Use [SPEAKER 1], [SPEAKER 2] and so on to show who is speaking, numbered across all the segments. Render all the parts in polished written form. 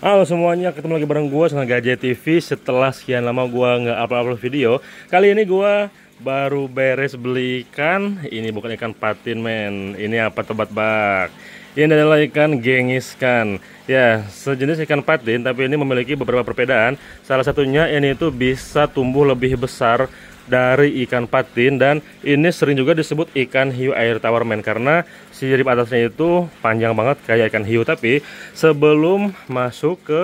[SPEAKER 1] Halo semuanya, ketemu lagi bareng gua Senang Gajah TV. Setelah sekian lama gua nggak upload video, kali ini gua baru beres beli ikan. Ini bukan ikan patin men, ini apa, tebak bak. Ini adalah ikan gengiskan. Ya, sejenis ikan patin, tapi ini memiliki beberapa perbedaan. Salah satunya ini itu bisa tumbuh lebih besar dari ikan patin, dan ini sering juga disebut ikan hiu air tawar men, karena sirip atasnya itu panjang banget kayak ikan hiu. Tapi sebelum masuk ke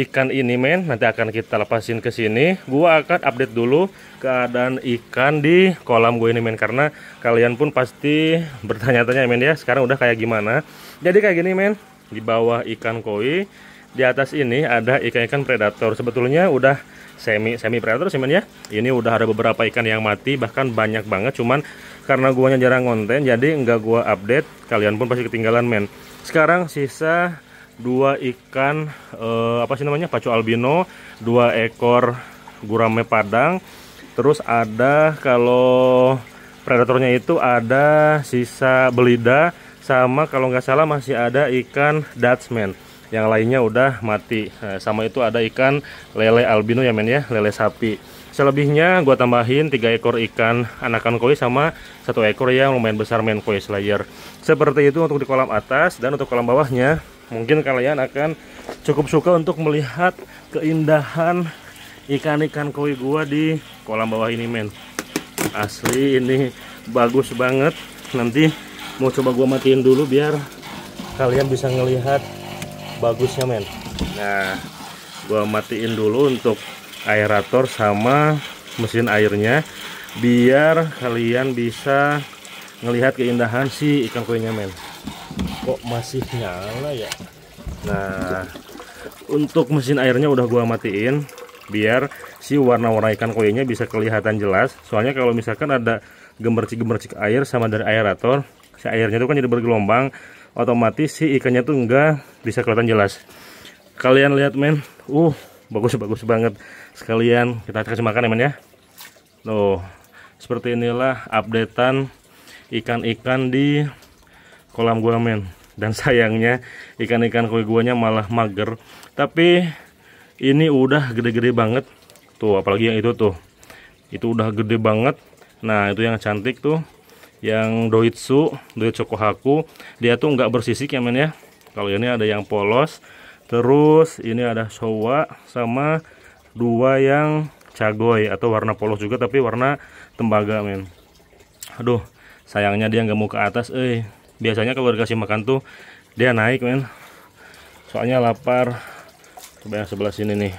[SPEAKER 1] ikan ini men, nanti akan kita lepasin ke sini, gua akan update dulu keadaan ikan di kolam gue ini men, karena kalian pun pasti bertanya-tanya men ya, sekarang udah kayak gimana. Jadi kayak gini men, di bawah ikan koi, di atas ini ada ikan-ikan predator. Sebetulnya udah semi predator sih men ya. Ini udah ada beberapa ikan yang mati, bahkan banyak banget. Cuman karena guanya jarang konten, jadi nggak gua update. Kalian pun pasti ketinggalan men. Sekarang sisa dua ikan apa sih namanya, pacu albino, 2 ekor gurame padang. Terus ada, kalau predatornya itu ada sisa belida, sama kalau nggak salah masih ada ikan Dutchman. Yang lainnya udah mati. Sama itu ada ikan lele albino ya men ya, lele sapi. Selebihnya gua tambahin 3 ekor ikan anakan koi sama 1 ekor yang lumayan besar men, koi slayer. Seperti itu untuk di kolam atas. Dan untuk kolam bawahnya, mungkin kalian akan cukup suka untuk melihat keindahan ikan-ikan koi gua di kolam bawah ini men. Asli ini bagus banget. Nanti mau coba gua matiin dulu biar kalian bisa ngelihat bagusnya men. Nah, gua matiin dulu untuk aerator sama mesin airnya biar kalian bisa ngelihat keindahan si ikan koinya men. Kok masih nyala ya? Nah, untuk mesin airnya udah gua matiin biar si warna-warna ikan koinya bisa kelihatan jelas. Soalnya kalau misalkan ada gemercik-gemercik air sama dari aerator, si airnya itu kan jadi bergelombang, otomatis si ikannya tuh enggak bisa kelihatan jelas. Kalian lihat men, bagus banget. Sekalian kita kasih makan ya men ya. Tuh, seperti inilah updatean ikan-ikan di kolam gua men. Dan sayangnya ikan-ikan koi guanya malah mager. Tapi ini udah gede-gede banget. Tuh, apalagi yang itu tuh, itu udah gede banget. Nah, itu yang cantik tuh, yang Doitsu Kohaku, dia tuh nggak bersisik ya men ya. Kalau ini ada yang polos, terus ini ada Showa sama 2 yang cagoy atau warna polos juga tapi warna tembaga men. Aduh, sayangnya dia nggak mau ke atas. Biasanya kalau dikasih makan tuh dia naik men. Soalnya lapar. Coba yang sebelah sini nih,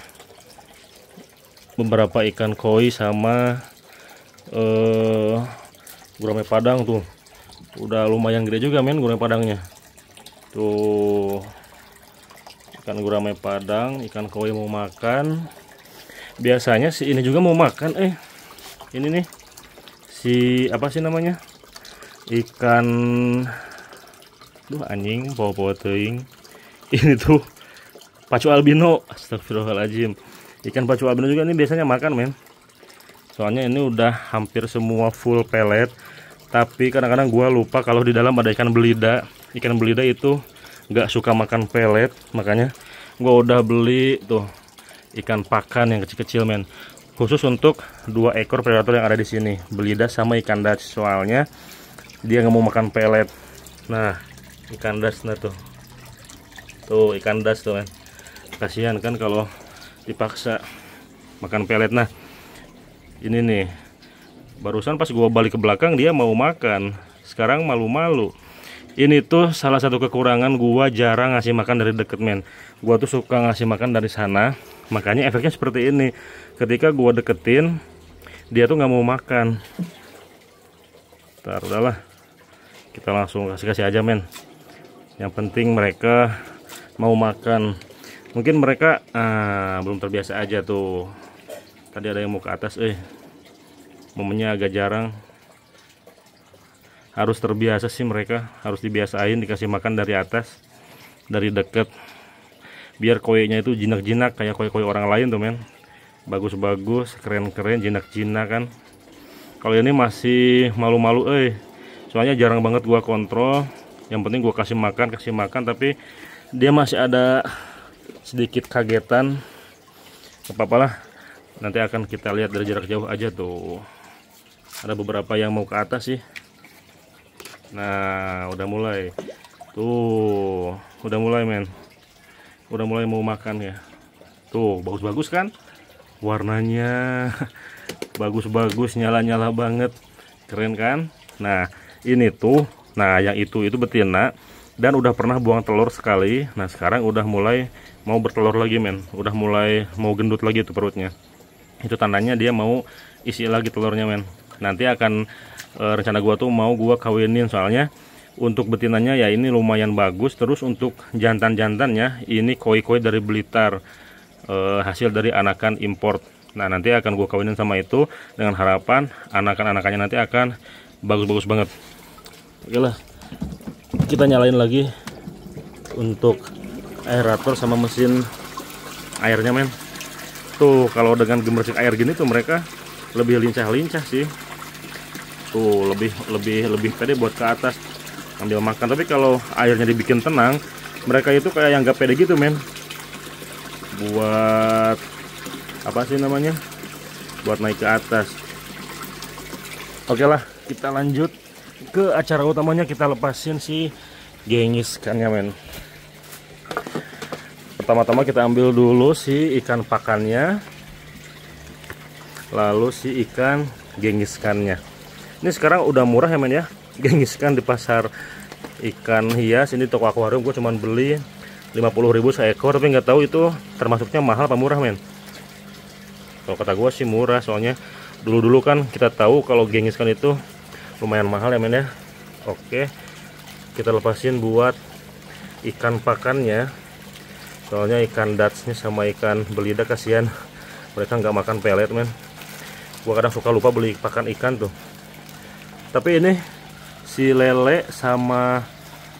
[SPEAKER 1] beberapa ikan koi sama gurame padang tuh udah lumayan gede juga men, gurame padangnya tuh. Ikan gurame padang, ikan koi mau makan. Biasanya si ini juga mau makan. Ini nih si apa sih namanya, ikan, anjing bawa teuing. Ini tuh pacu albino, astagfirullahaladzim. Ikan pacu albino juga ini biasanya makan men. Soalnya ini udah hampir semua full pelet. Tapi kadang-kadang gua lupa kalau di dalam ada ikan belida. Ikan belida itu nggak suka makan pelet, makanya gua udah beli tuh ikan pakan yang kecil-kecil men. Khusus untuk 2 ekor predator yang ada di sini, belida sama ikan Dutch. Soalnya dia nggak mau makan pelet. Nah, ikan Dutch nah tuh. Tuh ikan Dutch tuh men. Kasihan kan kalau dipaksa makan pelet. Nah, ini nih, barusan pas gua balik ke belakang dia mau makan, sekarang malu-malu. Ini tuh salah satu kekurangan gua jarang ngasih makan dari deket men. Gua tuh suka ngasih makan dari sana, makanya efeknya seperti ini. Ketika gua deketin, dia tuh nggak mau makan. Ntar udahlah, kita langsung kasih aja men. Yang penting mereka mau makan. Mungkin mereka belum terbiasa aja tuh. Tadi ada yang mau ke atas, momennya agak jarang. Harus terbiasa sih mereka, harus dibiasain dikasih makan dari atas, dari deket, biar koinya itu jinak-jinak kayak koi-koi orang lain tuh men. Bagus-bagus, keren-keren, jinak-jinak kan. Kalau ini masih malu-malu, soalnya jarang banget gua kontrol. Yang penting gua kasih makan, tapi dia masih ada sedikit kagetan. Gak apa-apa lah, nanti akan kita lihat dari jarak jauh aja tuh. Ada beberapa yang mau ke atas sih. Nah, udah mulai tuh, udah mulai men, udah mulai mau makan ya. Tuh, bagus-bagus kan warnanya. Bagus-bagus, nyala-nyala banget, keren kan. Nah, ini tuh, nah yang itu betina dan udah pernah buang telur sekali. Nah, sekarang udah mulai mau bertelur lagi men, udah mulai mau gendut lagi tuh perutnya. Itu tandanya dia mau isi lagi telurnya men. Nanti akan rencana gua tuh mau gua kawinin, soalnya untuk betinanya ya ini lumayan bagus. Terus untuk jantan-jantannya ini koi-koi dari Blitar, hasil dari anakan import. Nah, nanti akan gua kawinin sama itu dengan harapan anakan-anakannya nanti akan bagus-bagus banget. Oke lah, kita nyalain lagi untuk aerator sama mesin airnya men. Tuh, kalau dengan gemercik air gini tuh mereka lebih lincah-lincah sih. Tuh, lebih pede buat ke atas ambil makan. Tapi kalau airnya dibikin tenang, mereka itu kayak yang gak pede gitu men. Buat apa sih namanya? Buat naik ke atas. Oke lah, kita lanjut ke acara utamanya. Kita lepasin si gengis ikannya men. Pertama-tama kita ambil dulu si ikan pakannya, lalu si ikan gengiskannya. Ini sekarang udah murah ya men ya, gengiskan di pasar ikan hias. Ini toko akuarium gue cuman beli 50.000 seekor, tapi nggak tahu itu termasuknya mahal apa murah men. Kalau kata gue sih murah, soalnya dulu-dulu kan kita tahu kalau gengiskan itu lumayan mahal ya men ya. Oke, kita lepasin buat ikan pakannya. Soalnya ikan datsnya sama ikan belida kasihan, mereka nggak makan pelet men. Gua kadang suka lupa beli pakan ikan tuh. Tapi ini si lele sama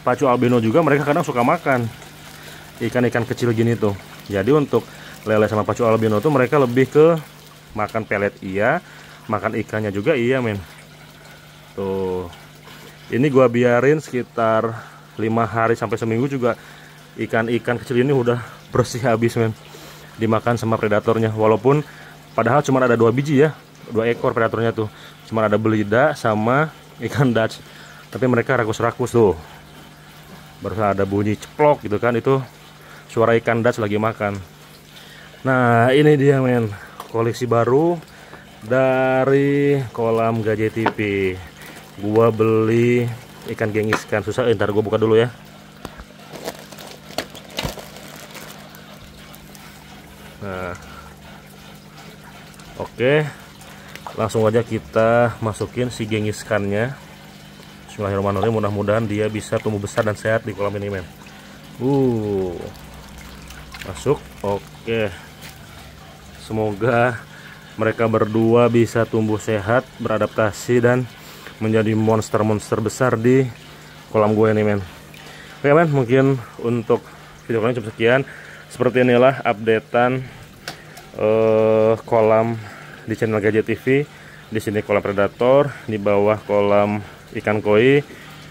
[SPEAKER 1] pacu albino juga mereka kadang suka makan ikan-ikan kecil gini tuh. Jadi untuk lele sama pacu albino tuh mereka lebih ke makan pelet iya, makan ikannya juga iya men. Tuh, ini gua biarin sekitar 5 hari sampai seminggu juga ikan-ikan kecil ini udah bersih habis men, dimakan sama predatornya. Walaupun padahal cuma ada 2 biji ya, 2 ekor predatornya tuh, cuma ada belida sama ikan dats, tapi mereka rakus-rakus tuh. Baru ada bunyi ceplok gitu kan, itu suara ikan dats lagi makan. Nah, ini dia men, koleksi baru dari kolam Gajah TV. Gua beli ikan gengiskan, susah, ntar gua buka dulu ya. Nah, oke, langsung aja kita masukin si gengiskannya. Bismillahirrahmanirrahim, mudah-mudahan dia bisa tumbuh besar dan sehat di kolam ini men. Masuk. Oke, semoga mereka berdua bisa tumbuh sehat, beradaptasi dan menjadi monster-monster besar di kolam gue ini men. Oke men, mungkin untuk video kali ini cukup sekian. Seperti inilah updatean kolam di channel Gajah TV. Di sini kolam predator, di bawah kolam ikan koi.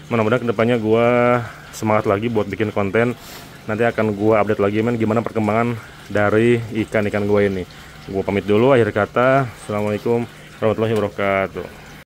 [SPEAKER 1] Mudah-mudahan kedepannya gua semangat lagi buat bikin konten. Nanti akan gua update lagi men gimana perkembangan dari ikan-ikan gua ini. Gua pamit dulu, akhir kata, assalamualaikum warahmatullahi wabarakatuh.